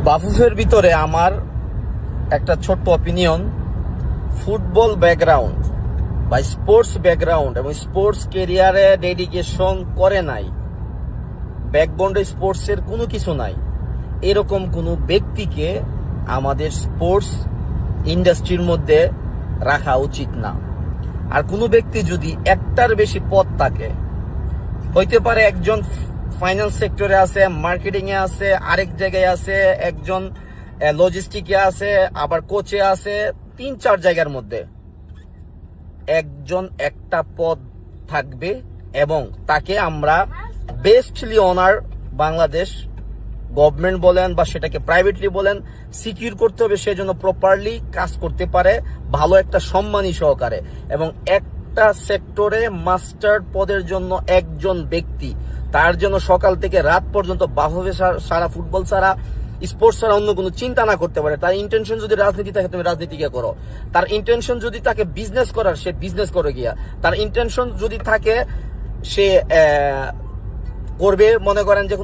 বাফুফের ভিতরে আমার একটা ছোট্ট অপিনিয়ন, ফুটবল ব্যাকগ্রাউন্ড বা স্পোর্টস ব্যাকগ্রাউন্ড এবং স্পোর্টস কেরিয়ারে ডেডিকেশন করে নাই, ব্যাকবোন্ডে স্পোর্টসের কোনো কিছু নাই, এরকম কোনো ব্যক্তিকে আমাদের স্পোর্টস ইন্ডাস্ট্রির মধ্যে রাখা উচিত না। আর কোনো ব্যক্তি যদি একটার বেশি পদ থাকে, হইতে পারে একজন ফাইন্যান্স সেক্টরে আছে, মার্কেটিং এ আছে, আরেক জায়গায় আছে, একজন লজিস্টিকে আছে, আবার কোচে আছে, 3-4 জায়গার মধ্যে একজন একটা পদ থাকবে এবং তাকে আমরা বেস্টলি অনার বাংলাদেশ গভর্নমেন্ট বলেন বা সেটাকে প্রাইভেটলি বলেন সিকিউর করতে হবে, সেজন্য প্রপারলি কাজ করতে পারে ভালো একটা সম্মানী সহকারে। এবং একটা সেক্টরে মাস্টার পদের জন্য একজন ব্যক্তি, তার জন্য সকাল থেকে রাত পর্যন্ত বাফুফে সারা ফুটবল ছাড়া স্পোর্টস ছাড়া অন্য কোনো চিন্তা না করতে পারে। তার ইন্টেনশন যদি রাজনীতি থাকে, তুমি রাজনীতিকে করো। তার ইন্টেনশন যদি তাকে বিজনেস করার, সে বিজনেস করে গিয়া। তার ইন্টেনশন যদি থাকে সে করবে, মনে করেন যে